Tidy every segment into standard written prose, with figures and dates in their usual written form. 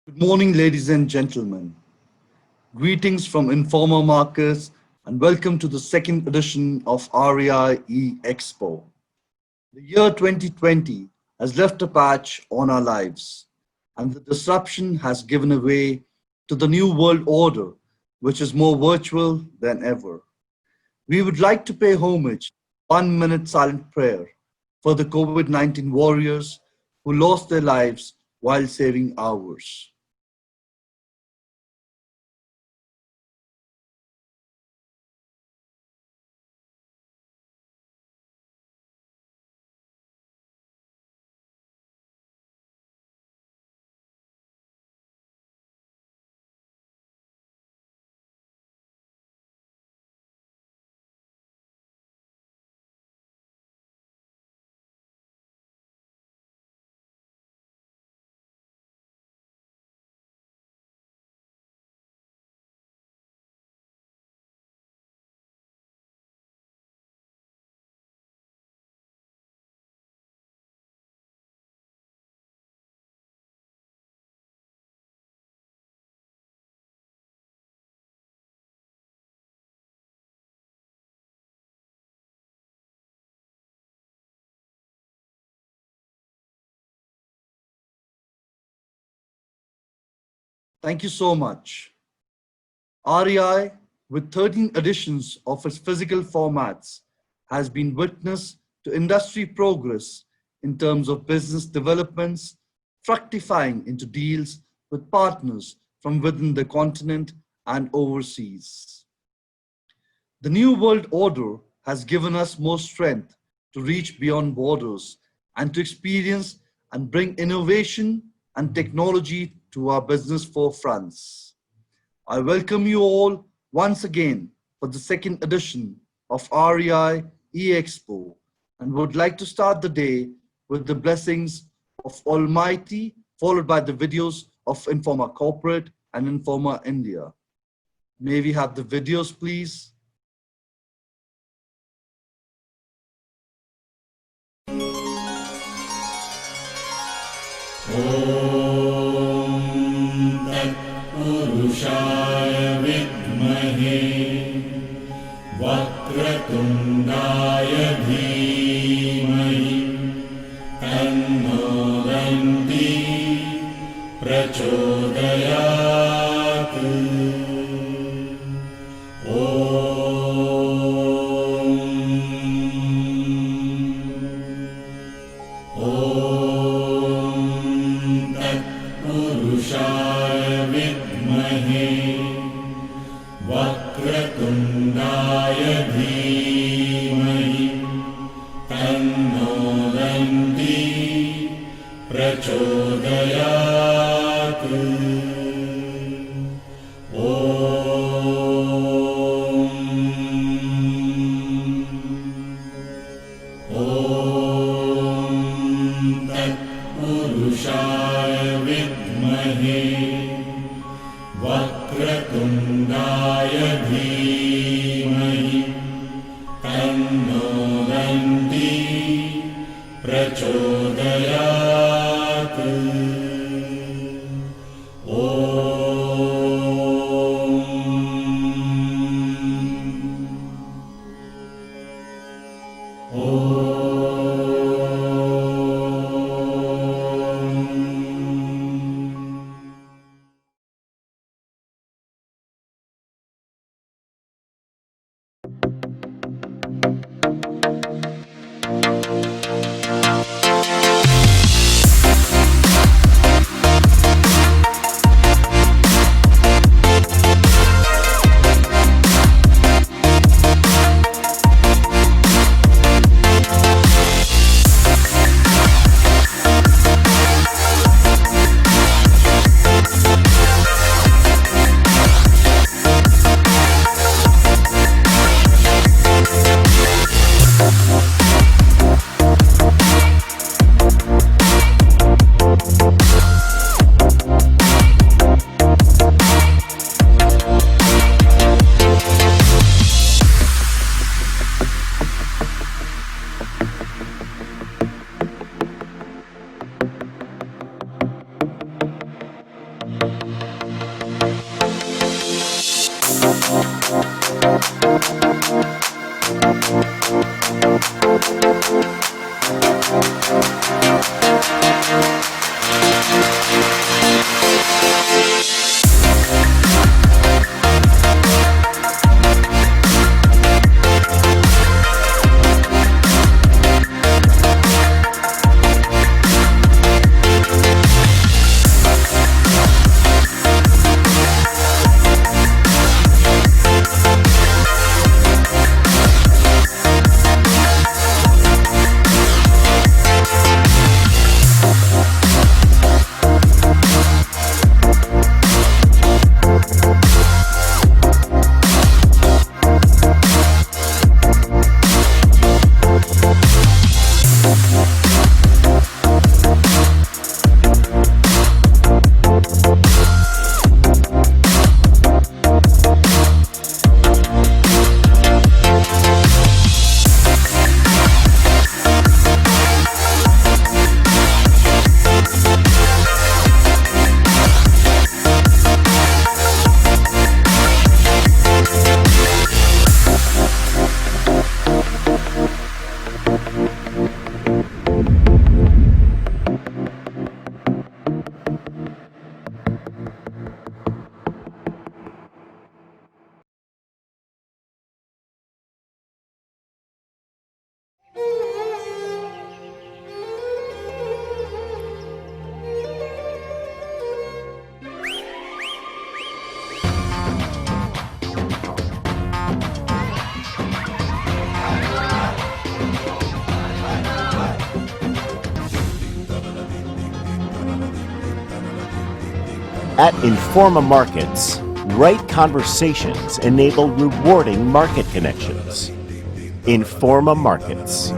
Good morning, ladies and gentlemen. Greetings from Informa Markets and welcome to the second edition of REI Expo. The year 2020 has left a patch on our lives, and the disruption has given way to the new world order, which is more virtual than ever. We would like to pay homage, 1 minute silent prayer for the COVID 19 warriors who lost their lives while saving ours. Thank you so much. REI, with 13 editions of its physical formats, has been witness to industry progress in terms of business developments, fructifying into deals with partners from within the continent and overseas. The New World Order has given us more strength to reach beyond borders and to experience and bring innovation and technology to our business forefronts. I welcome you all once again for the second edition of REI Expo and would like to start the day with the blessings of Almighty, followed by the videos of Informa Corporate and Informa India. May we have the videos, please? पुरुषाय विद्महे वक्रतुण्डाय धीमहि तन्नो दन्ति प्रचोदयात् पुरुषाय विद्महे वक्रतुण्डाय धीमहि तन्नो दन्ति प्रचोदयात् पुरुषाय विद्महे वक्रतुण्डाय धीमहि तन्नो दन्ति प्रचोदयात् At Informa Markets, right conversations enable rewarding market connections. Informa Markets.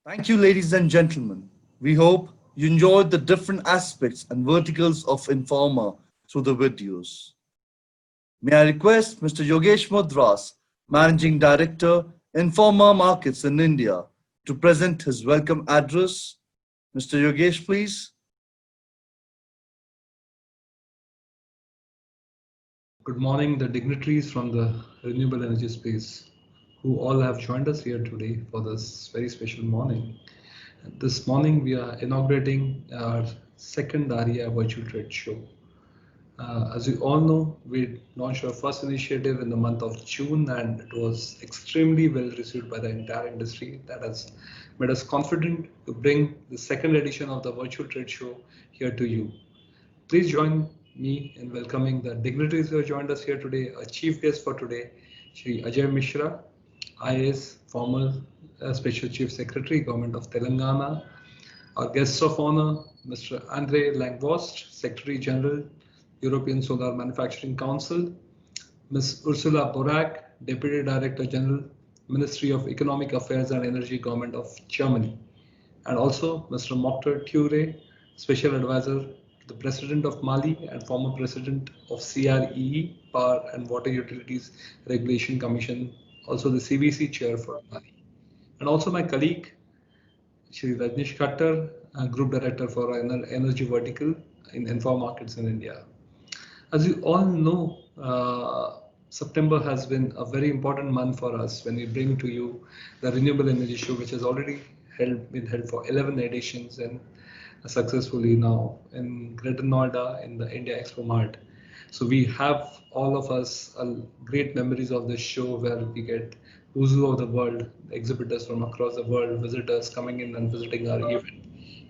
Thank you, ladies and gentlemen. We hope you enjoyed the different aspects and verticals of Informa through the videos. May I request Mr. Yogesh Mudras, Managing Director, Informa Markets in India, to present his welcome address. Mr. Yogesh, please. Good morning, the dignitaries from the renewable energy space who all have joined us here today for this very special morning. This morning, we are inaugurating our second ARIA virtual trade show. As you all know, we launched our first initiative in the month of June, and it was extremely well received by the entire industry. That has made us confident to bring the second edition of the virtual trade show here to you. Please join me in welcoming the dignitaries who have joined us here today. Our chief guest for today, Shri Ajay Mishra, IAS, former Special Chief Secretary, Government of Telangana. Our guests of honor, Mr. Langwost, Secretary General, European Solar Manufacturing Council, Ms. Ursula Borak, Deputy Director General, Ministry of Economic Affairs and Energy, Government of Germany, and also Mr. Mokhtar Ture, Special Advisor to the President of Mali and former President of CREE, Power and Water Utilities Regulation Commission, also the CBC Chair for Mali, and also my colleague, Shri Rajneesh Khattar, Group Director for our Energy Vertical in Informa Markets in India. As you all know, September has been a very important month for us when we bring to you the Renewable Energy Show, which has already been held for 11 editions and successfully now in Greater Noida in the India Expo Mart. So we have all of us great memories of this show where we get who's who of the world, exhibitors from across the world, visitors coming in and visiting our event.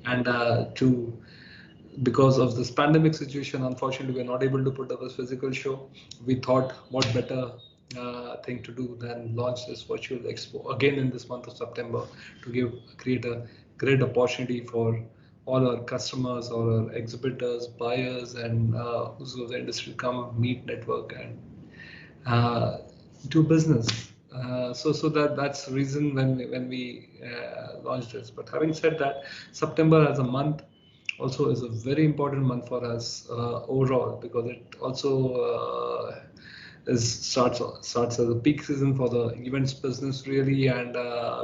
And because of this pandemic situation, unfortunately, we're not able to put up a physical show. We thought what better thing to do than launch this virtual expo again in this month of September to create a great opportunity for all our customers or our exhibitors, buyers, and who's of the industry to come, meet, network, and do business. So that's the reason when we launched this. But having said that, September as a month also is a very important month for us overall, because it also starts as a peak season for the events business really, and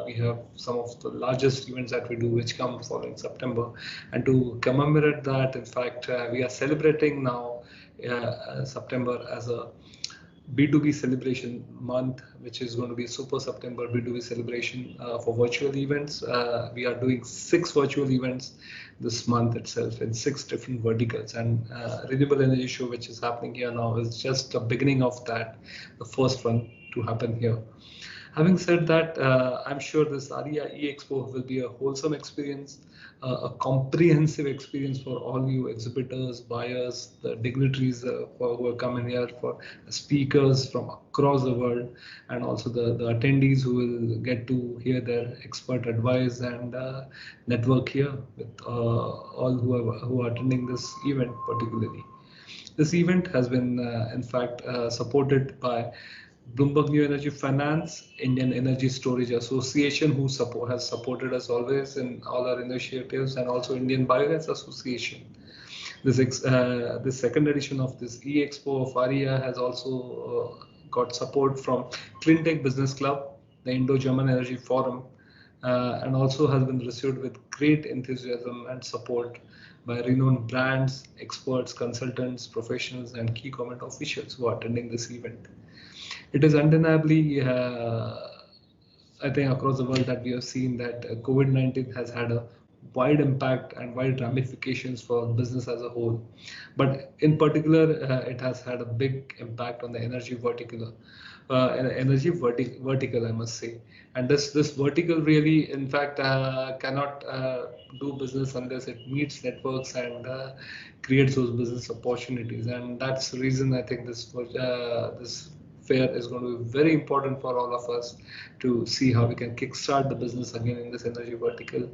we have some of the largest events that we do which come following September. And to commemorate that, in fact, we are celebrating now September as a B2B celebration month, which is going to be a Super September B2B celebration for virtual events. We are doing 6 virtual events this month itself in 6 different verticals, and Renewable Energy Show, which is happening here now, is just the beginning of that, the first one to happen here. Having said that, I'm sure this ARIA E-Expo will be a wholesome experience, a comprehensive experience for all you exhibitors, buyers, the dignitaries who are coming here, for speakers from across the world, and also the attendees who will get to hear their expert advice and network here with all who are attending this event particularly. This event has been, in fact, supported by Bloomberg New Energy Finance, Indian Energy Storage Association, who has supported us always in all our initiatives, and also Indian Biogas Association. This second edition of this E-Expo of ARIA has also got support from CleanTech Business Club, the Indo-German Energy Forum, and also has been received with great enthusiasm and support by renowned brands, experts, consultants, professionals, and key government officials who are attending this event. It is undeniably, I think, across the world that we have seen that COVID-19 has had a wide impact and wide ramifications for business as a whole. But in particular, it has had a big impact on the energy vertical. Vertical, I must say. And this vertical really, in fact, cannot do business unless it meets networks and creates those business opportunities. And that's the reason I think this fair is going to be very important for all of us to see how we can kickstart the business again in this energy vertical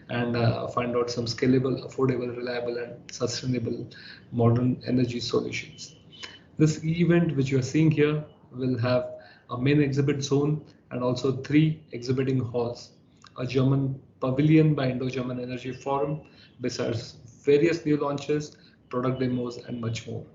and find out some scalable, affordable, reliable, and sustainable modern energy solutions. This event, which you are seeing here, will have a main exhibit zone and also 3 exhibiting halls, a German pavilion by Indo-German Energy Forum, besides various new launches, product demos, and much more.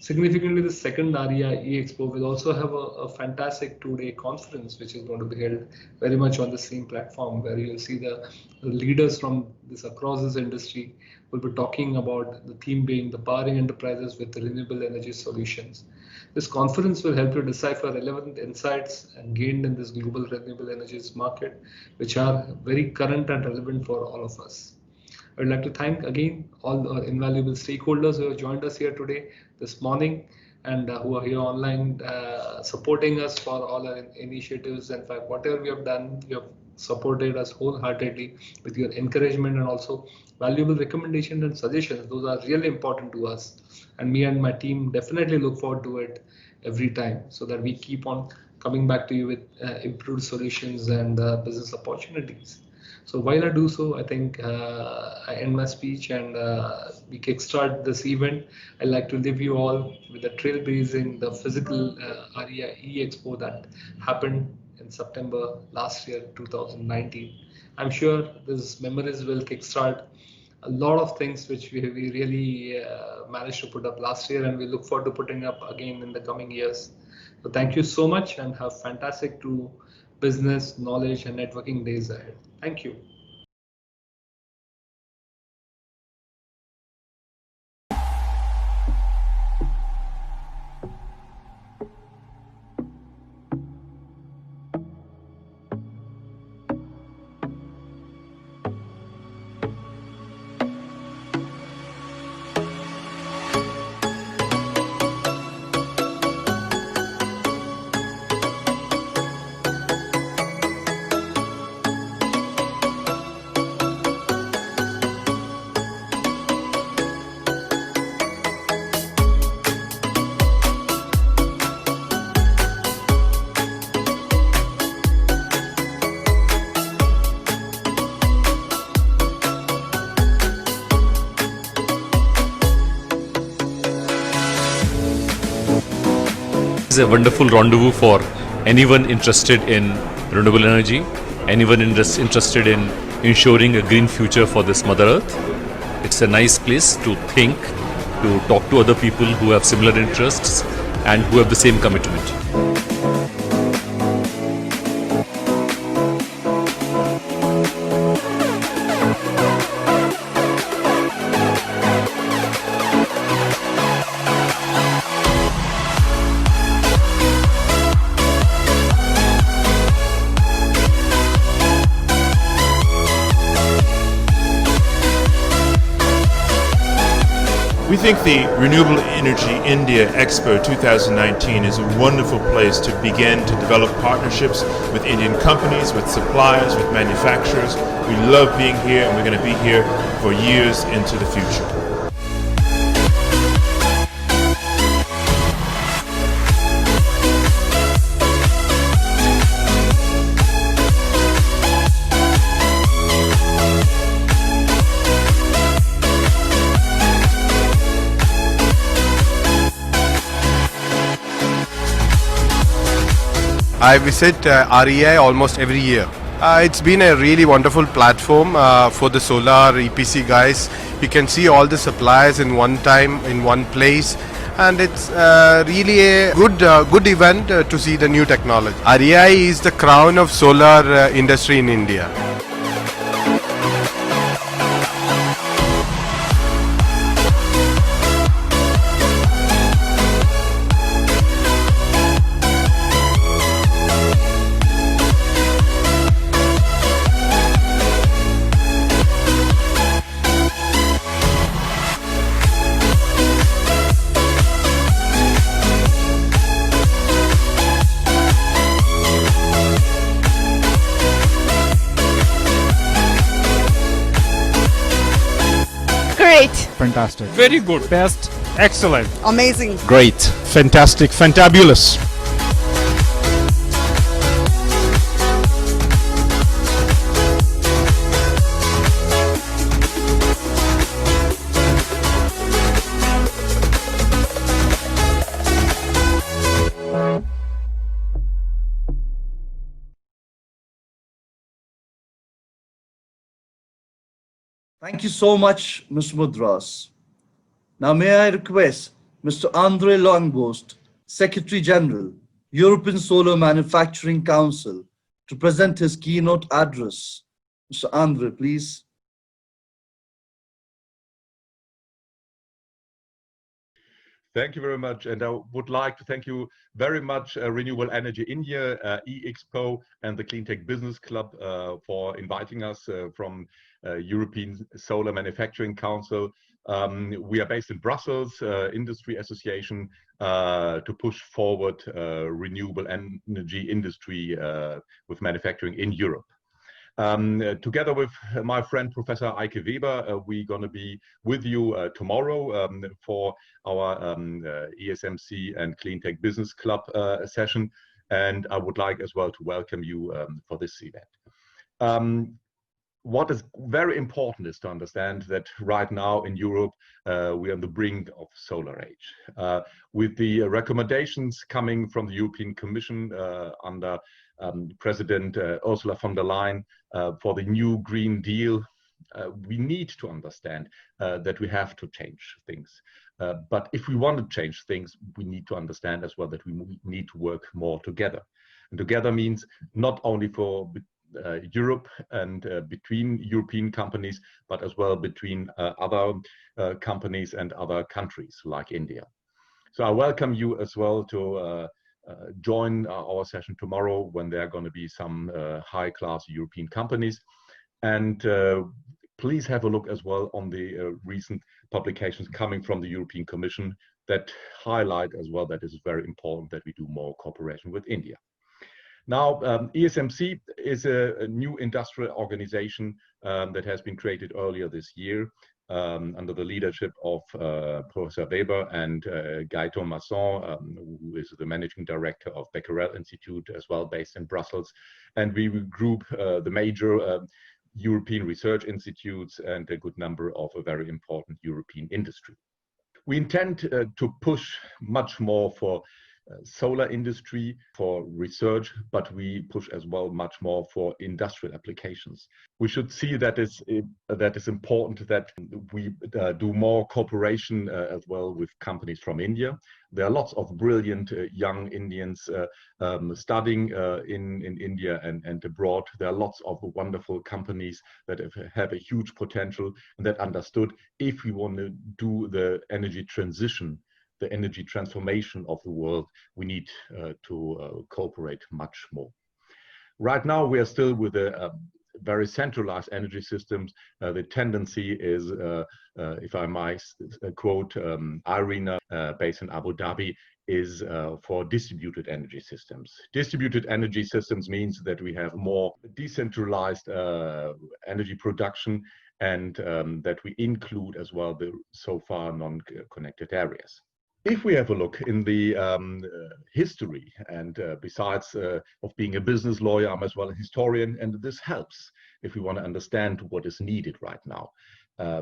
Significantly, the second ARIA E-Expo will also have a fantastic 2-day conference, which is going to be held very much on the same platform, where you'll see the leaders from across this industry will be talking about the theme being the powering enterprises with renewable energy solutions. This conference will help you decipher relevant insights and gained in this global renewable energies market, which are very current and relevant for all of us. I would like to thank again all our invaluable stakeholders who have joined us here today, this morning, and who are here online supporting us for all our initiatives. In fact, whatever we have done, you have supported us wholeheartedly with your encouragement and also valuable recommendations and suggestions. Those are really important to us. And me and my team definitely look forward to it every time so that we keep on coming back to you with improved solutions and business opportunities. So while I do so, I think I end my speech and we kickstart this event. I'd like to leave you all with a trailblazing the physical ARIA E-Expo that happened in September last year, 2019. I'm sure these memories will kickstart a lot of things which we really managed to put up last year, and we look forward to putting up again in the coming years. So thank you so much and have fantastic business, knowledge, and networking days ahead. Thank you. It's a wonderful rendezvous for anyone interested in renewable energy, anyone interested in ensuring a green future for this Mother Earth. It's a nice place to think, to talk to other people who have similar interests and who have the same commitment. think the Renewable Energy India Expo 2019 is a wonderful place to begin to develop partnerships with Indian companies, with suppliers, with manufacturers. We love being here, and we're going to be here for years into the future. I visit REI almost every year. It's been a really wonderful platform for the solar EPC guys. You can see all the suppliers in one time, in one place, and it's really a good event to see the new technology. REI is the crown of solar industry in India. Great. Fantastic. Very good. Best. Excellent. Amazing. Great. Fantastic. Fantabulous. Thank you so much, Mr. Mudras. Now may I request Mr. Andre Langwost, Secretary General, European Solar Manufacturing Council, to present his keynote address. Mr. Andre, please. Thank you very much, and I would like to thank you very much, Renewable Energy India, eExpo, and the CleanTech Business Club for inviting us from European Solar Manufacturing Council. We are based in Brussels, Industry Association, to push forward renewable energy industry with manufacturing in Europe. Together with my friend Professor Eike Weber, we're going to be with you tomorrow for our ESMC and CleanTech Business Club session, and I would like as well to welcome you for this event. What is very important is to understand that right now in Europe, we are on the brink of solar age. With the recommendations coming from the European Commission under President Ursula von der Leyen for the new Green Deal, we need to understand that we have to change things. But if we want to change things, we need to understand as well that we need to work more together. And together means not only for Europe and between European companies, but as well between other companies and other countries like India. So I welcome you as well to join our session tomorrow when there are going to be some high-class European companies. And please have a look as well on the recent publications coming from the European Commission that highlight as well that it is very important that we do more cooperation with India. Now, ESMC is a new industrial organization that has been created earlier this year under the leadership of Professor Weber and Guy Thomasson, who is the managing director of Becquerel Institute, as well based in Brussels. And we group the major European research institutes and a good number of a very important European industry. We intend to push much more for solar industry, for research, but we push as well much more for industrial applications. We should see that is important that we do more cooperation as well with companies from India. There are lots of brilliant young Indians studying in India and abroad. There are lots of wonderful companies that have a huge potential and that understood if we want to do the energy transition, the energy transformation of the world, we need to cooperate much more. Right now, we are still with a very centralized energy systems, the tendency is, if I might quote Irina, based in Abu Dhabi, is for distributed energy systems. Distributed energy systems means that we have more decentralized energy production, and that we include as well the so far non-connected areas. If we have a look in the history, and besides of being a business lawyer, I'm as well a historian, and this helps if we want to understand what is needed right now.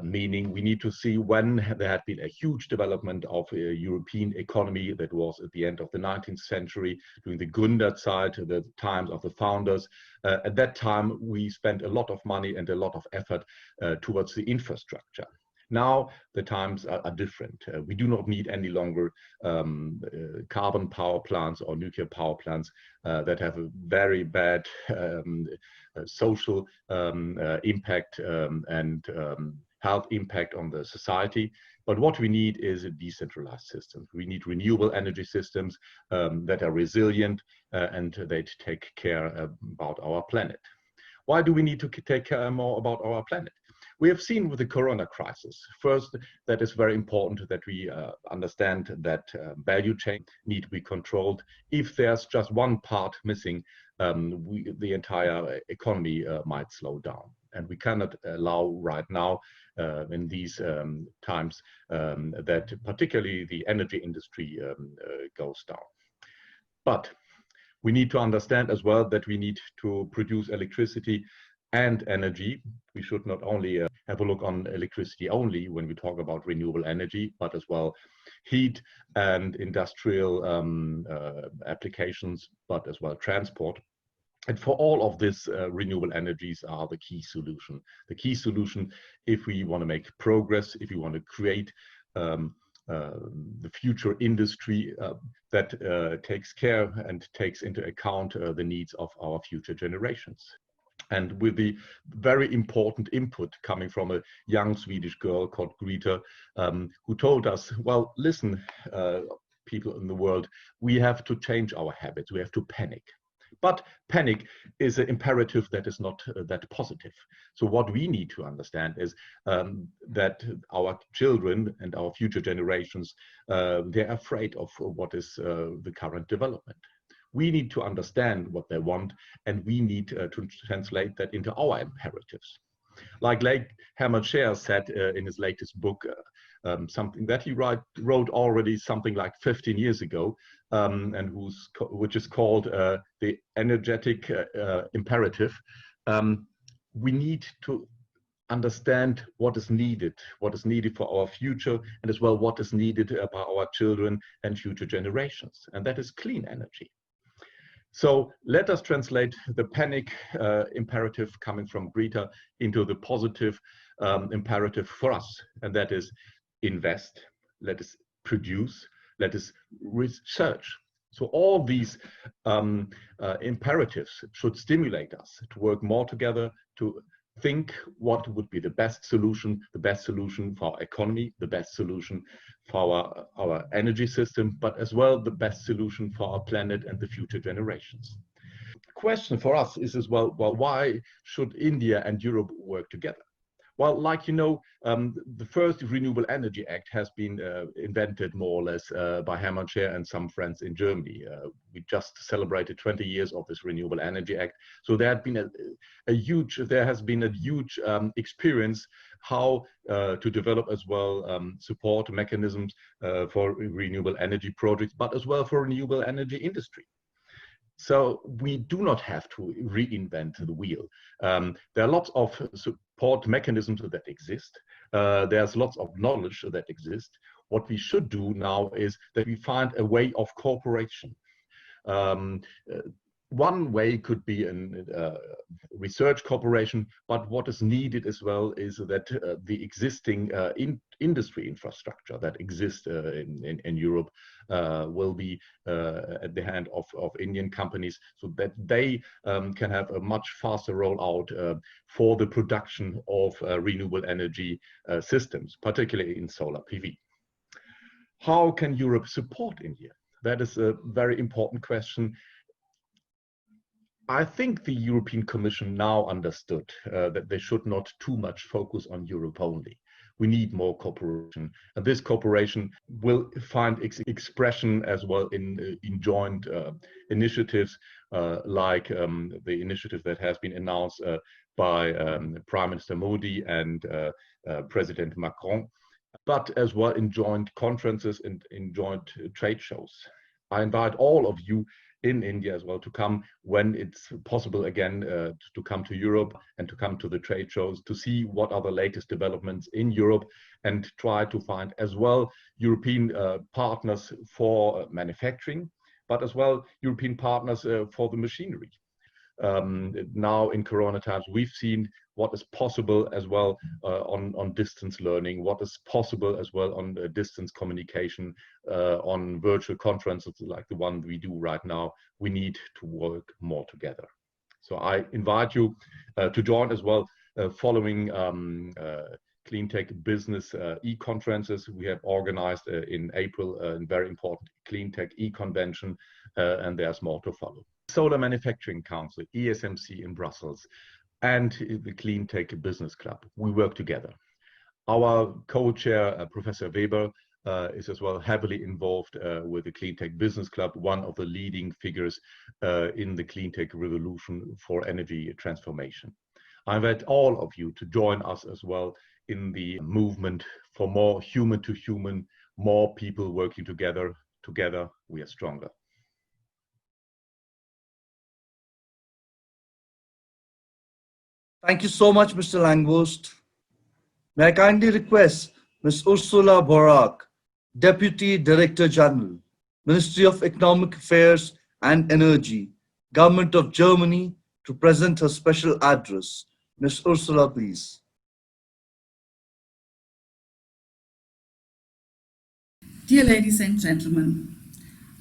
Meaning we need to see when there had been a huge development of a European economy that was at the end of the 19th century, during the Gründerzeit, the times of the founders. At that time, we spent a lot of money and a lot of effort towards the infrastructure. Now the times are different. We do not need any longer carbon power plants or nuclear power plants that have a very bad social impact and health impact on the society. But what we need is a decentralized system. We need renewable energy systems that are resilient and they take care about our planet. Why do we need to take care more about our planet? We have seen with the corona crisis, first, that it's very important that we understand that value chain need to be controlled. If there's just one part missing, the entire economy might slow down. And we cannot allow right now in these times that particularly the energy industry goes down. But we need to understand as well that we need to produce electricity and energy. We should not only have a look on electricity only when we talk about renewable energy, but as well heat and industrial applications, but as well transport. And for all of this, renewable energies are the key solution. The key solution if we want to make progress, if we want to create the future industry that takes care and takes into account the needs of our future generations. And with the very important input coming from a young Swedish girl called Greta, who told us, well, listen, people in the world, we have to change our habits, we have to panic. But panic is an imperative that is not that positive. So what we need to understand is that our children and our future generations, they're afraid of what is the current development. We need to understand what they want, and we need to translate that into our imperatives. Like Hermann Scher said in his latest book, something that he wrote already something like 15 years ago, and which is called the energetic imperative. We need to understand what is needed for our future, and as well what is needed by our children and future generations, and that is clean energy. So let us translate the panic imperative coming from Greta into the positive imperative for us, and that is invest, let us produce, let us research. So all these imperatives should stimulate us to work more together, to think what would be the best solution for our economy, the best solution for our energy system, but as well the best solution for our planet and the future generations. The question for us is as well, why should India and Europe work together? Well, like you know, the first Renewable Energy Act has been invented more or less by Hermann Scher and some friends in Germany. We just celebrated 20 years of this Renewable Energy Act. So there has been a huge experience how to develop as well support mechanisms for renewable energy projects, but as well for renewable energy industry. So we do not have to reinvent the wheel. There are lots of support mechanisms that exist. There's lots of knowledge that exists. What we should do now is that we find a way of cooperation. One way could be a research cooperation, but what is needed as well is that the existing industry infrastructure that exists in Europe will be at the hand of Indian companies, so that they can have a much faster rollout for the production of renewable energy systems, particularly in solar PV. How can Europe support India? That is a very important question. I think the European Commission now understood that they should not too much focus on Europe only. We need more cooperation, and this cooperation will find expression as well in joint initiatives like the initiative that has been announced by Prime Minister Modi and President Macron, but as well in joint conferences and in joint trade shows. I invite all of you in India as well to come when it's possible again to come to Europe and to come to the trade shows to see what are the latest developments in Europe and try to find as well European partners for manufacturing, but as well European partners for the machinery. Now in Corona times, we've seen what is possible as well on distance learning, what is possible as well on distance communication, on virtual conferences like the one we do right now. We need to work more together. So I invite you to join as well following CleanTech business e-conferences. We have organized in April a very important CleanTech e-convention, and there's more to follow. Solar Manufacturing Council, ESMC in Brussels, and the CleanTech Business Club. We work together. Our co-chair, Professor Weber, is as well heavily involved with the CleanTech Business Club, one of the leading figures in the CleanTech revolution for energy transformation. I invite all of you to join us as well in the movement for more human to human, more people working together. Together, we are stronger. Thank you so much, Mr. Langwost. May I kindly request Ms. Ursula Borak, Deputy Director General, Ministry of Economic Affairs and Energy, Government of Germany, to present her special address. Ms. Ursula, please. Dear ladies and gentlemen,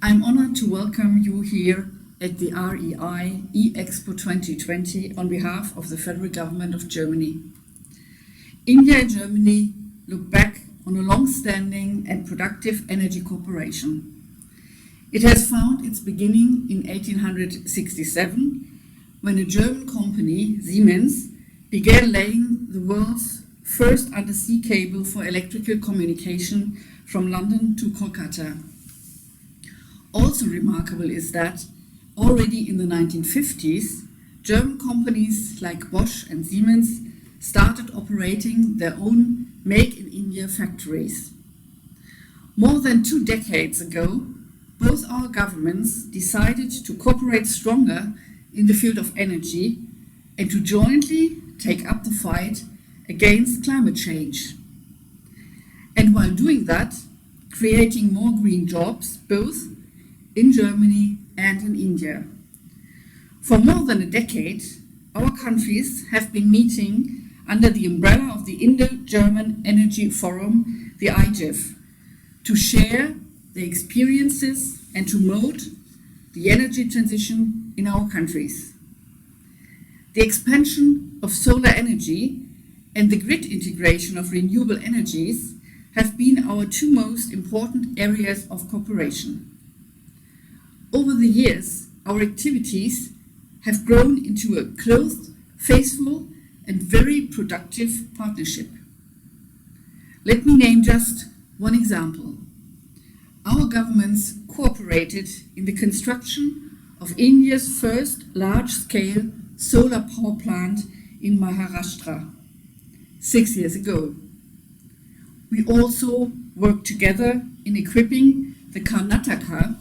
I'm honored to welcome you here at the REI E-Expo 2020 on behalf of the Federal Government of Germany. India and Germany look back on a long-standing and productive energy cooperation. It has found its beginning in 1867, when a German company, Siemens, began laying the world's first undersea cable for electrical communication from London to Kolkata. Also remarkable is that already in the 1950s, German companies like Bosch and Siemens started operating their own Make in India factories. More than 2 decades ago, both our governments decided to cooperate stronger in the field of energy and to jointly take up the fight against climate change. And while doing that, creating more green jobs, both in Germany and in India. For more than a decade, our countries have been meeting under the umbrella of the Indo-German Energy Forum, the IGEF, to share their experiences and to promote the energy transition in our countries. The expansion of solar energy and the grid integration of renewable energies have been our 2 most important areas of cooperation. Over the years, our activities have grown into a close, faithful, and very productive partnership. Let me name just one example. Our governments cooperated in the construction of India's first large-scale solar power plant in Maharashtra 6 years ago. We also worked together in equipping the Karnataka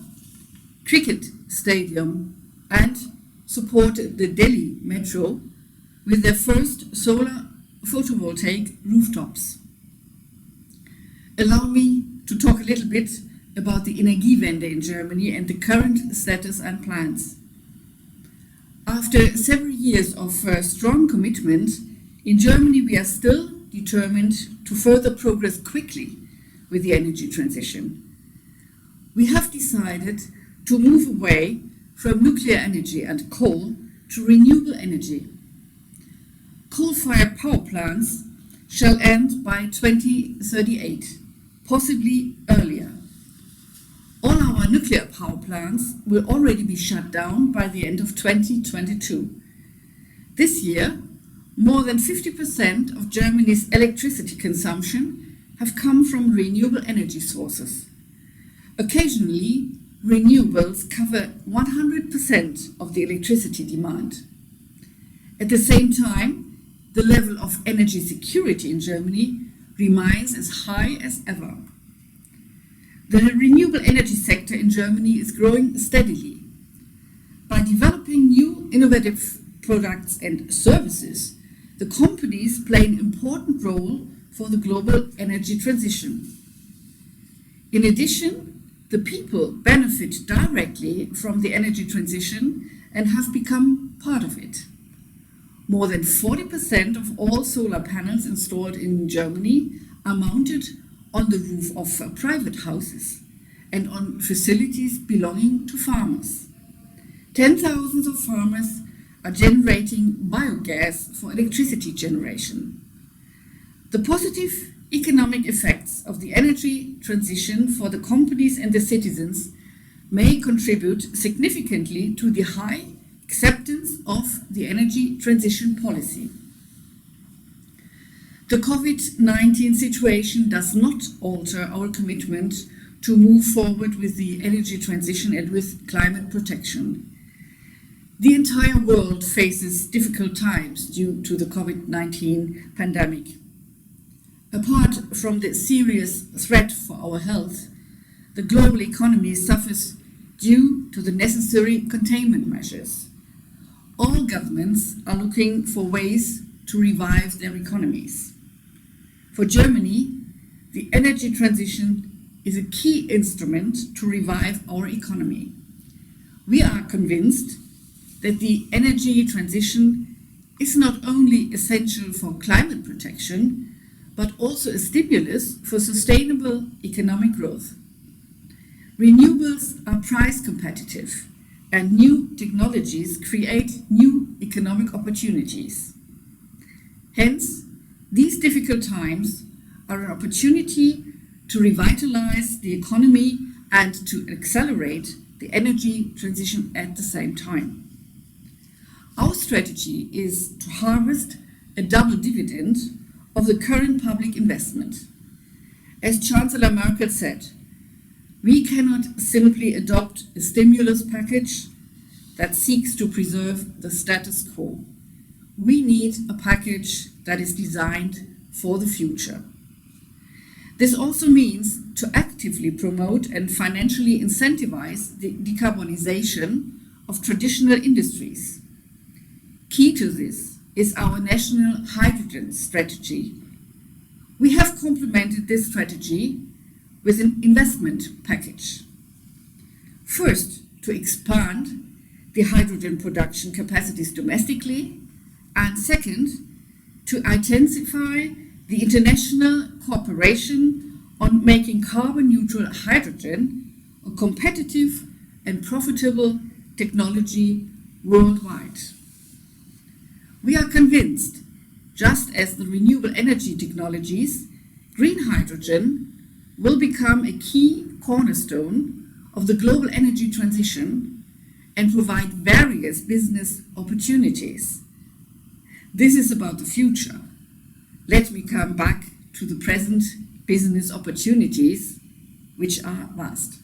cricket stadium and supported the Delhi Metro with their first solar photovoltaic rooftops. Allow me to talk a little bit about the Energiewende in Germany and the current status and plans. After several years of strong commitment, in Germany we are still determined to further progress quickly with the energy transition. We have decided to move away from nuclear energy and coal to renewable energy. Coal-fired power plants shall end by 2038, possibly earlier. All our our nuclear power plants will already be shut down by the end of 2022. This year, more than 50% of Germany's electricity consumption have come from renewable energy sources. Occasionally, renewables cover 100% of the electricity demand. At the same time, the level of energy security in Germany remains as high as ever. The renewable energy sector in Germany is growing steadily. By developing new innovative products and services, the companies play an important role for the global energy transition. In addition, the people benefit directly from the energy transition and have become part of it. More than 40% of all solar panels installed in Germany are mounted on the roof of private houses and on facilities belonging to farmers. 10,000 of farmers are generating biogas for electricity generation. The positive economic effects of the energy transition for the companies and the citizens may contribute significantly to the high acceptance of the energy transition policy. The COVID-19 situation does not alter our commitment to move forward with the energy transition and with climate protection. The entire world faces difficult times due to the COVID-19 pandemic. Apart from the serious threat for our health, the global economy suffers due to the necessary containment measures. All governments are looking for ways to revive their economies. For Germany, the energy transition is a key instrument to revive our economy. We are convinced that the energy transition is not only essential for climate protection, but also a stimulus for sustainable economic growth. Renewables are price competitive, and new technologies create new economic opportunities. Hence, these difficult times are an opportunity to revitalize the economy and to accelerate the energy transition at the same time. Our strategy is to harvest a double dividend of the current public investment. As Chancellor Merkel said, we cannot simply adopt a stimulus package that seeks to preserve the status quo. We need a package that is designed for the future. This also means to actively promote and financially incentivize the decarbonization of traditional industries. Key to this is our national hydrogen strategy. We have complemented this strategy with an investment package. First, to expand the hydrogen production capacities domestically, and second, to intensify the international cooperation on making carbon-neutral hydrogen a competitive and profitable technology worldwide. We are convinced, just as the renewable energy technologies, green hydrogen will become a key cornerstone of the global energy transition and provide various business opportunities. This is about the future. Let me come back to the present business opportunities, which are vast.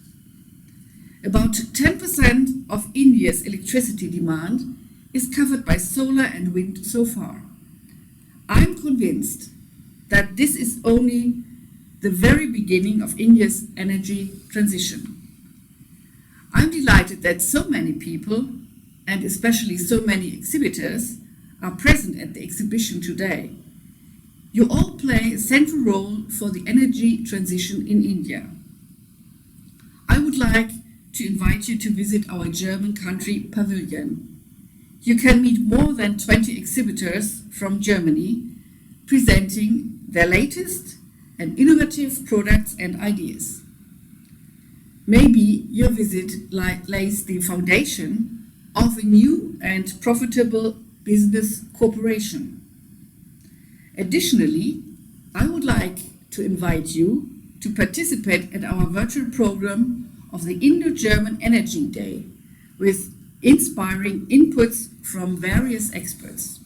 About 10% of India's electricity demand is covered by solar and wind so far. I'm convinced that this is only the very beginning of India's energy transition. I'm delighted that so many people, and especially so many exhibitors, are present at the exhibition today. You all play a central role for the energy transition in India. I would like to invite you to visit our German country pavilion. You can meet more than 20 exhibitors from Germany presenting their latest and innovative products and ideas. Maybe your visit lays the foundation of a new and profitable business cooperation. Additionally, I would like to invite you to participate in our virtual program of the Indo-German Energy Day with inspiring inputs from various experts.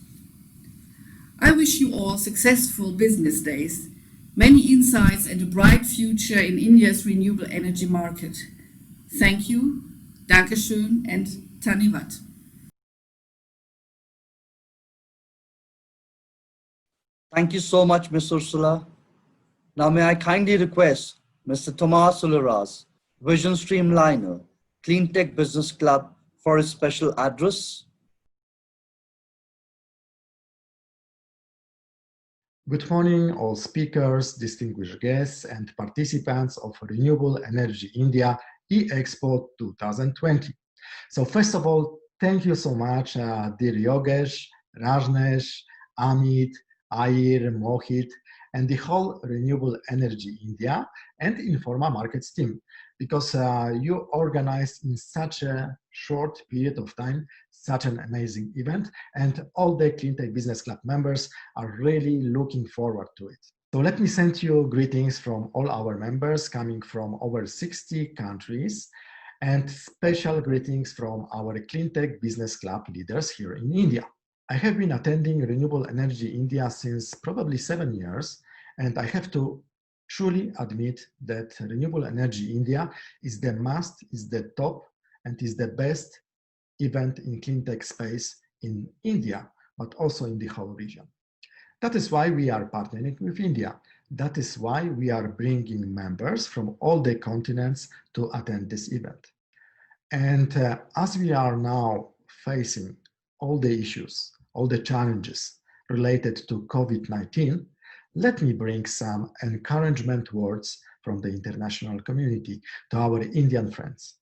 I wish you all successful business days, many insights and a bright future in India's renewable energy market. Thank you, Dankeschön and Dhanyavad. Thank you so much, Ms. Ursula. Now may I kindly request Mr. Tomasz, Vision Streamliner, CleanTech Business Club, for his special address. Good morning, all speakers, distinguished guests, and participants of Renewable Energy India e-Expo 2020. So first of all, thank you so much, dear Yogesh, Rajneesh, Amit, Ayir, Mohit, and the whole Renewable Energy India and Informa Markets team, because you organized in such a short period of time such an amazing event, and all the CleanTech Business Club members are really looking forward to it. So let me send you greetings from all our members coming from over 60 countries, and special greetings from our CleanTech Business Club leaders here in India. I have been attending Renewable Energy India since probably 7 years, and I have to truly admit that Renewable Energy India is the must, is the top, and is the best event in CleanTech space in India, but also in the whole region. That is why we are partnering with India. That is why we are bringing members from all the continents to attend this event. And as we are now facing all the issues, all the challenges related to COVID-19, let me bring some encouragement words from the international community to our Indian friends.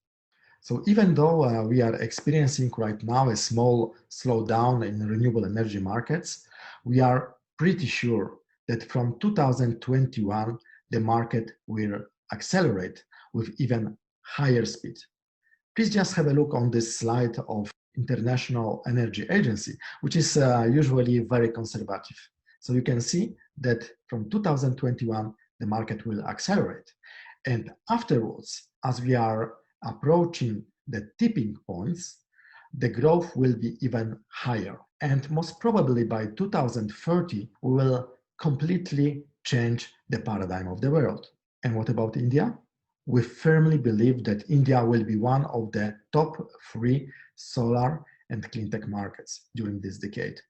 So even though we are experiencing right now a small slowdown in renewable energy markets, we are pretty sure that from 2021, the market will accelerate with even higher speed. Please just have a look on this slide of International Energy Agency, which is usually very conservative. So you can see that from 2021, the market will accelerate. And afterwards, as we are approaching the tipping points, the growth will be even higher. And most probably by 2030, we will completely change the paradigm of the world. And what about India? We firmly believe that India will be one of the top 3 solar and clean tech markets during this decade.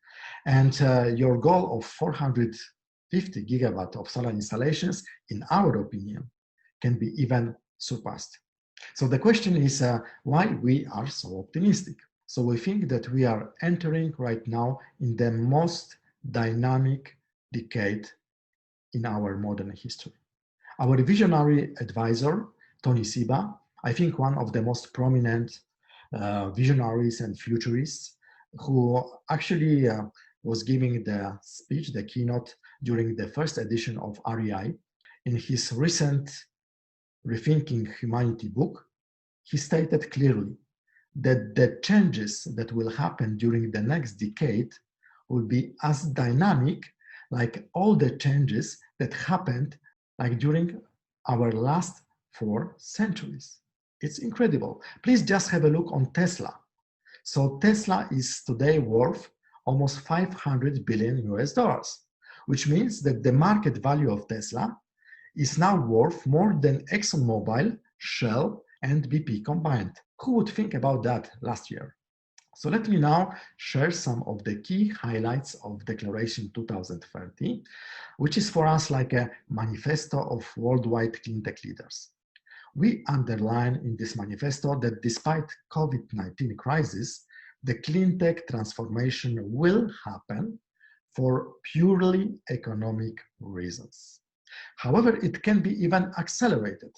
And your goal of 450 gigawatt of solar installations, in our opinion, can be even surpassed. So the question is why we are so optimistic. So we think that we are entering right now in the most dynamic decade in our modern history. Our visionary advisor, Tony Siba, I think one of the most prominent visionaries and futurists, who actually was giving the speech, the keynote, during the first edition of REI. In his recent Rethinking Humanity book, he stated clearly that the changes that will happen during the next decade will be as dynamic like all the changes that happened like during our last 4 centuries. It's incredible. Please just have a look on Tesla. So Tesla is today worth almost 500 billion US dollars, which means that the market value of Tesla is now worth more than ExxonMobil, Shell, and BP combined. Who would think about that last year? So let me now share some of the key highlights of Declaration 2030, which is for us like a manifesto of worldwide clean tech leaders. We underline in this manifesto that despite COVID-19 crisis, the clean tech transformation will happen for purely economic reasons. However, it can be even accelerated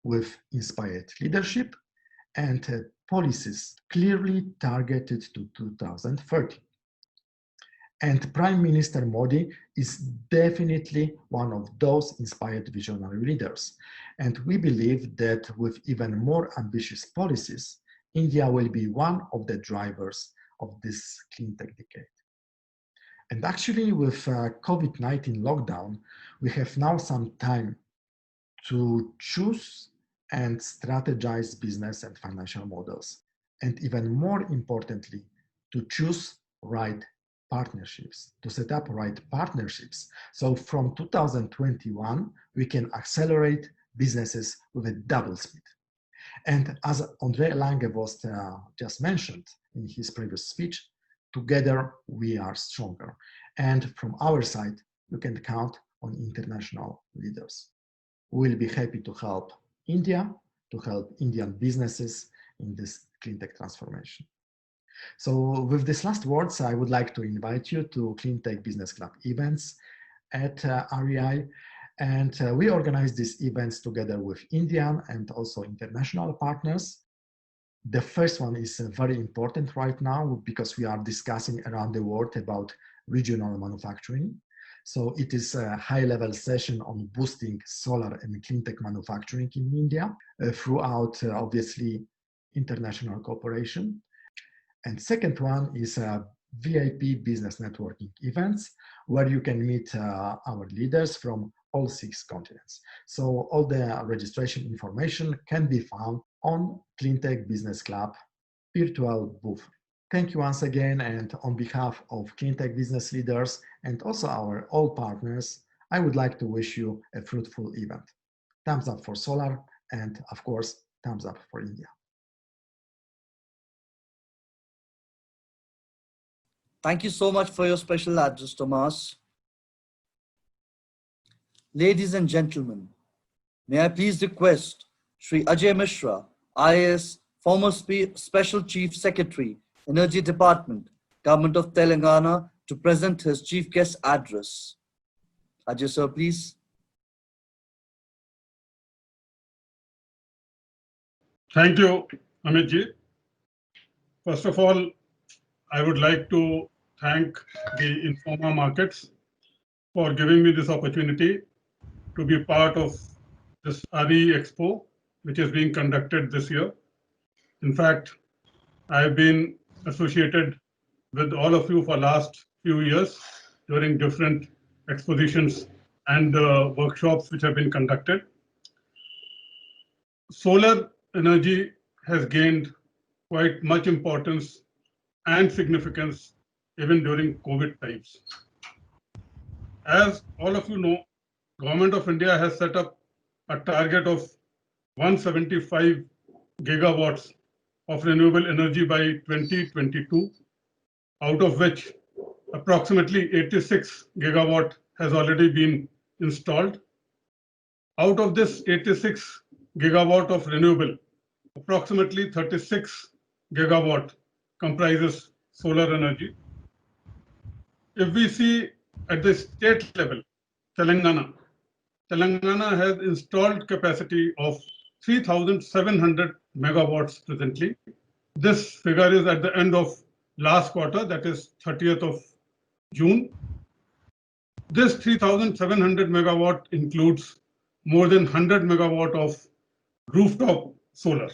with inspired leadership and policies clearly targeted to 2030. And Prime Minister Modi is definitely one of those inspired visionary leaders. And we believe that with even more ambitious policies, India will be one of the drivers of this clean tech decade. And actually with COVID-19 lockdown, we have now some time to choose and strategize business and financial models. And even more importantly, to choose right partnerships, to set up right partnerships. So from 2021, we can accelerate businesses with a double speed. And as André Langwost just mentioned in his previous speech, together we are stronger. And from our side, you can count on international leaders. We'll be happy to help India, to help Indian businesses in this CleanTech transformation. So with these last words, I would like to invite you to CleanTech Business Club events at REI. And we organize these events together with Indian and also international partners. The first one is very important right now because we are discussing around the world about regional manufacturing. So it is a high-level session on boosting solar and cleantech manufacturing in India throughout, obviously, international cooperation. And second one is VIP business networking events where you can meet our leaders from all 6 continents. So all the registration information can be found on CleanTech Business Club virtual booth. Thank you once again, and on behalf of CleanTech business leaders and also our all partners, I would like to wish you a fruitful event. Thumbs up for solar, and of course, thumbs up for India. Thank you so much for your special address, Tomasz. Ladies and gentlemen, may I please request Shri Ajay Mishra, IAS, former Special Chief Secretary, Energy Department, Government of Telangana, to present his chief guest address. Ajay sir, please. Thank you, Amitji. First of all, I would like to thank the Informa Markets for giving me this opportunity to be part of this RE Expo, which is being conducted this year. In fact, I've been associated with all of you for the last few years during different expositions and workshops which have been conducted. Solar energy has gained quite much importance and significance even during COVID times. As all of you know, Government of India has set up a target of 175 gigawatts of renewable energy by 2022, out of which approximately 86 gigawatt has already been installed. Out of this 86 gigawatt of renewable, approximately 36 gigawatt comprises solar energy. If we see at the state level, Telangana has installed capacity of 3,700 megawatts presently. This figure is at the end of last quarter, that is 30th of June. This 3,700 megawatt includes more than 100 megawatt of rooftop solar.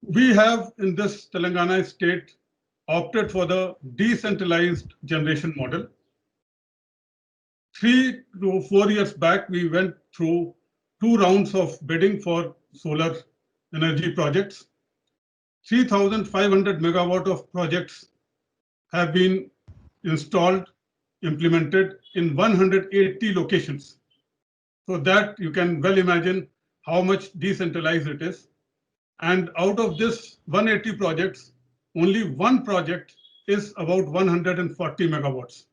We have in this Telangana state opted for the decentralized generation model. 3 to 4 years back, we went through 2 rounds of bidding for solar energy projects. 3,500 megawatt of projects have been installed, implemented in 180 locations. So that you can well imagine how much decentralized it is. And out of this 180 projects, only 1 project is about 140 megawatts.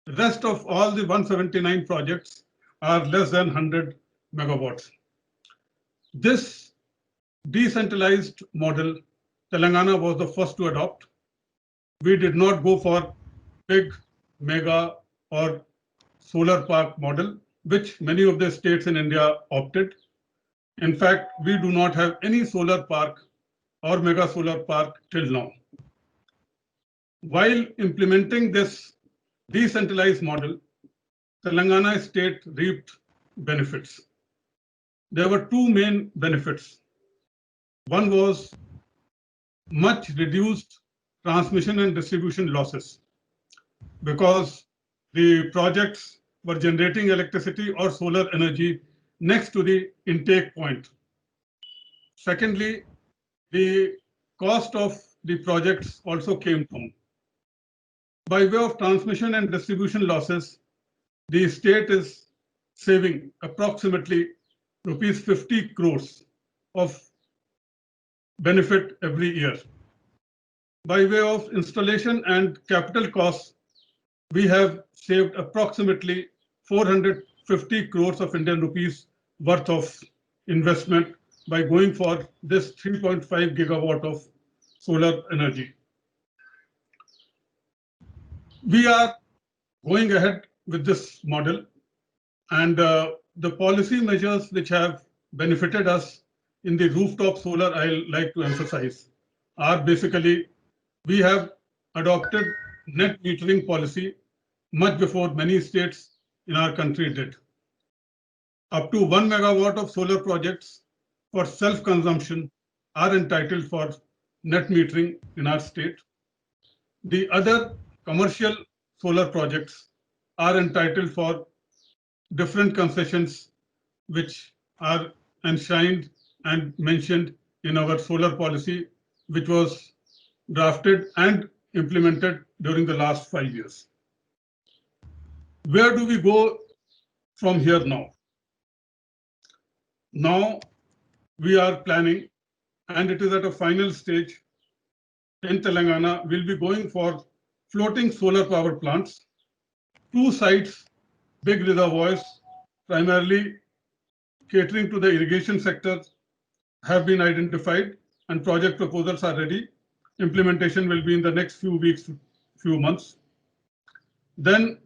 The rest of all the 179 projects are less than 100 megawatts. This decentralized model, Telangana was the first to adopt. We did not go for big, mega or solar park model, which many of the states in India opted. In fact, we do not have any solar park or mega solar park till now. While implementing this decentralized model, Telangana state reaped benefits. There were 2 main benefits. One was much reduced transmission and distribution losses because the projects were generating electricity or solar energy next to the intake point. Secondly, the cost of the projects also came down. By way of transmission and distribution losses, the state is saving approximately rupees 50 crores of benefit every year. By way of installation and capital costs, we have saved approximately 450 crores of Indian rupees worth of investment by going for this 3.5 gigawatt of solar energy. We are going ahead with this model, and the policy measures which have benefited us in the rooftop solar, I like to emphasize, are basically we have adopted net metering policy much before many states in our country did. Up to 1 megawatt of solar projects for self-consumption are entitled for net metering in our state. The other commercial solar projects are entitled for different concessions which are enshrined and mentioned in our solar policy, which was drafted and implemented during the last 5 years. Where do we go from here now? Now we are planning, and it is at a final stage in Telangana, we'll be going for floating solar power plants, 2 sites, big reservoirs, primarily catering to the irrigation sector, have been identified and project proposals are ready. Implementation will be in the next few weeks, few months. Then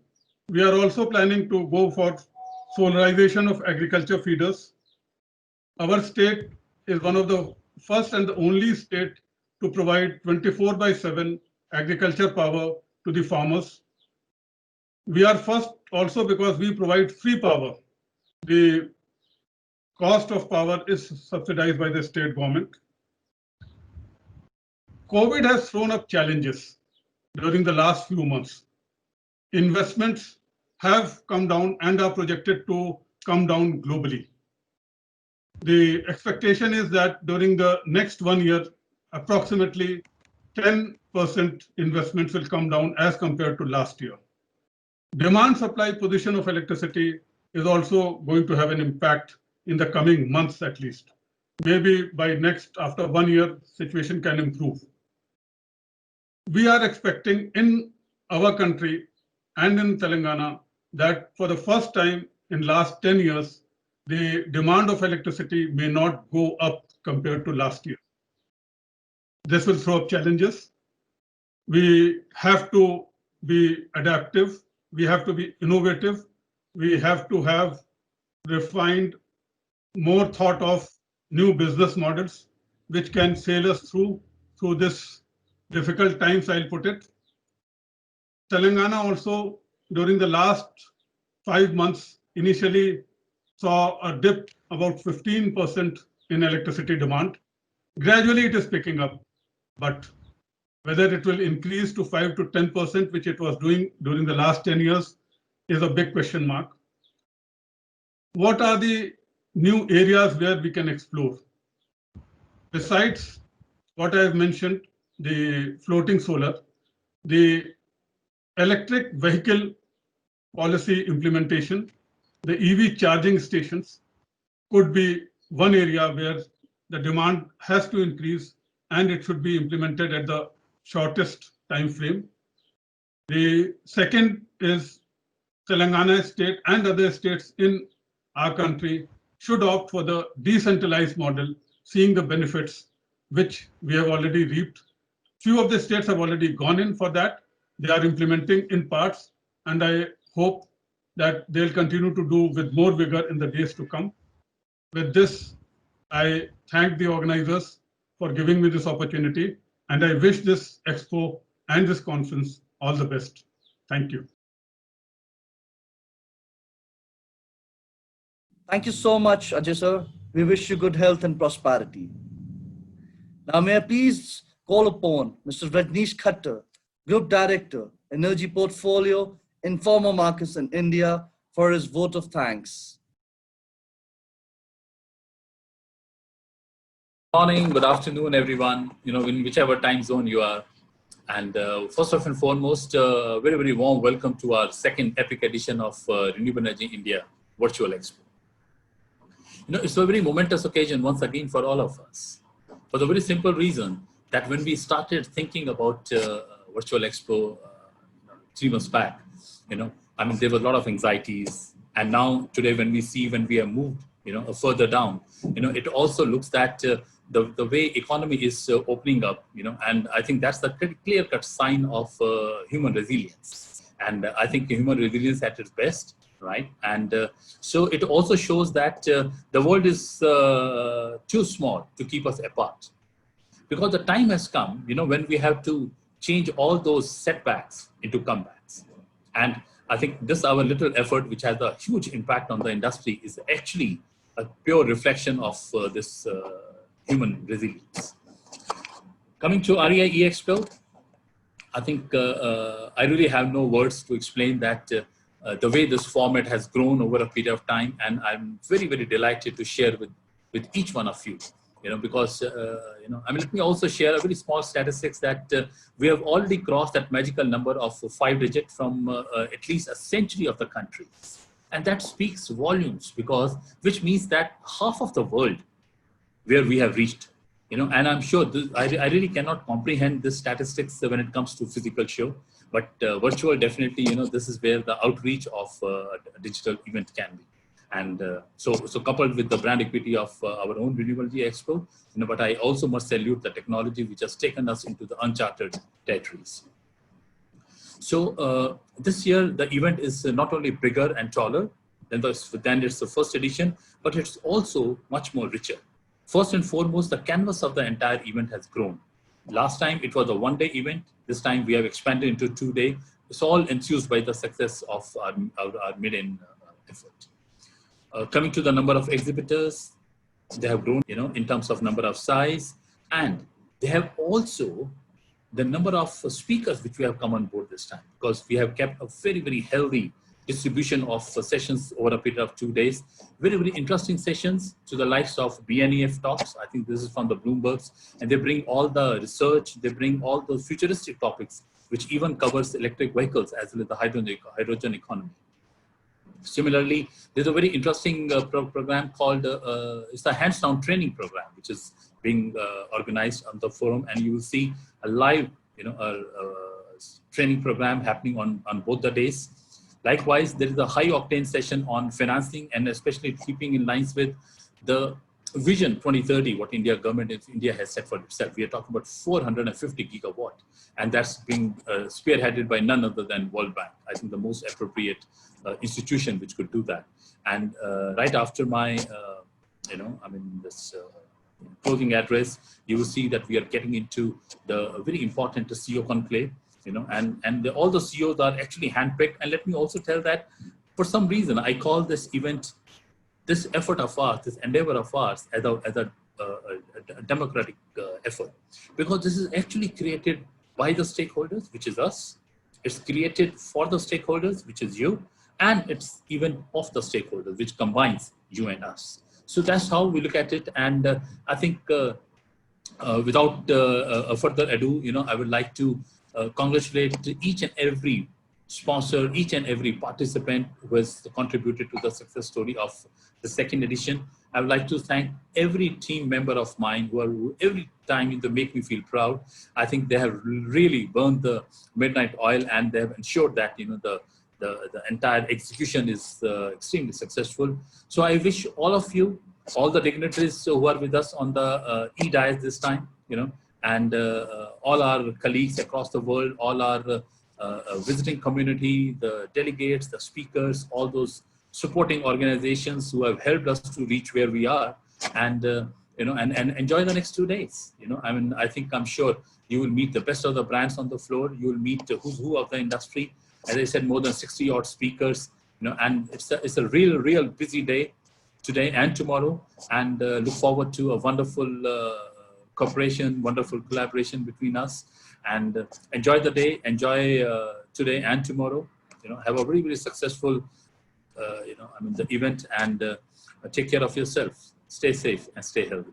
we are also planning to go for solarization of agriculture feeders. Our state is one of the first and the only state to provide 24/7 agriculture power to the farmers. We are first also because we provide free power. The cost of power is subsidized by the state government. COVID has thrown up challenges during the last few months. Investments have come down and are projected to come down globally. The expectation is that during the next 1 year, approximately 10% investments will come down as compared to last year. Demand supply position of electricity is also going to have an impact in the coming months at least. Maybe by after 1 year, situation can improve. We are expecting in our country and in Telangana that for the first time in last 10 years, the demand of electricity may not go up compared to last year. This will throw up challenges. We have to be adaptive. We have to be innovative. We have to have refined, more thought of new business models which can sail us through this difficult times, I'll put it. Telangana also during the last 5 months initially saw a dip about 15% in electricity demand. Gradually it is picking up, but whether it will increase to 5 to 10%, which it was doing during the last 10 years, is a big question mark. What are the new areas where we can explore? Besides what I have mentioned, the floating solar, the electric vehicle policy implementation, the EV charging stations could be one area where the demand has to increase and it should be implemented at the shortest time frame. The second is Telangana state and other states in our country should opt for the decentralized model, seeing the benefits which we have already reaped. Few of the states have already gone in for that. They are implementing in parts, and I hope that they'll continue to do with more vigor in the days to come. With this, I thank the organizers for giving me this opportunity, and I wish this expo and this conference all the best. Thank you. Thank you so much, Ajay sir. We wish you good health and prosperity. Now may I please call upon Mr. Rajneesh Khattar, Group Director, Energy Portfolio, Informa Markets in India, for his vote of thanks. Morning, good afternoon, everyone, in whichever time zone you are. And first and foremost, very, very warm welcome to our second epic edition of Renewable Energy India Virtual Expo. It's a very momentous occasion once again for all of us, for the very simple reason that when we started thinking about Virtual Expo 3 months back, there were a lot of anxieties. And now today when we have moved, further down, it also looks that the way economy is opening up, and I think that's the clear-cut sign of human resilience. And I think human resilience at its best, right? And so it also shows that the world is too small to keep us apart. Because the time has come, when we have to change all those setbacks into comebacks. And I think this our little effort, which has a huge impact on the industry, is actually a pure reflection of this human resilience. Coming to REI Expo, I think I really have no words to explain that the way this format has grown over a period of time, and I'm very, very delighted to share with each one of you, because, let me also share a very small statistics that we have already crossed that magical number of 5 digits from at least a century of the country. And that speaks volumes, which means that half of the world where we have reached, and I'm sure I really cannot comprehend this statistics when it comes to physical show, but virtual definitely, this is where the outreach of a digital event can be. And so coupled with the brand equity of our own Renewable Energy Expo, but I also must salute the technology which has taken us into the uncharted territories. So this year, the event is not only bigger and taller than it's the first edition, but it's also much more richer. First and foremost, the canvas of the entire event has grown. Last time it was a one-day event. This time we have expanded into 2-day. It's all enthused by the success of our maiden effort. Coming to the number of exhibitors, they have grown, in terms of number of size, and they have also the number of speakers which we have come on board this time, because we have kept a very, very healthy distribution of sessions over a period of 2 days. Very, very interesting sessions to the likes of BNEF talks. I think this is from the Bloombergs, and they bring all the research, they bring all those futuristic topics, which even covers electric vehicles as well as the hydrogen economy. Similarly, there's a very interesting program called, it's a hands-down training program, which is being organized on the forum, and you will see a live, training program happening on both the days. Likewise, there is a high-octane session on financing, and especially keeping in lines with the Vision 2030, what India has set for itself. We are talking about 450 gigawatt, and that's being spearheaded by none other than World Bank. I think the most appropriate institution which could do that. And right after my, this closing address, you will see that we are getting into the very important CEO conclave, and all the CEOs are actually handpicked. And let me also tell that for some reason, I call this event, this effort of ours, this endeavor of ours as a democratic effort, because this is actually created by the stakeholders, which is us. It's created for the stakeholders, which is you, and it's even of the stakeholders, which combines you and us. So that's how we look at it. And I think without further ado, I would like to congratulate each and every sponsor, each and every participant who has contributed to the success story of the second edition. I would like to thank every team member of mine who every time they make me feel proud. I think they have really burned the midnight oil, and they have ensured that the entire execution is extremely successful. So I wish all of you, all the dignitaries who are with us on the e-dais this time, and all our colleagues across the world, all our visiting community, the delegates, the speakers, all those supporting organizations who have helped us to reach where we are, and and enjoy the next 2 days. I'm sure you will meet the best of the brands on the floor. You will meet the who's who of the industry. As I said, more than 60 odd speakers. And it's a real busy day today and tomorrow. And look forward to a wonderful cooperation, wonderful collaboration between us. And enjoy the day, enjoy today and tomorrow. Have a very successful, the event, and take care of yourself. Stay safe and stay healthy.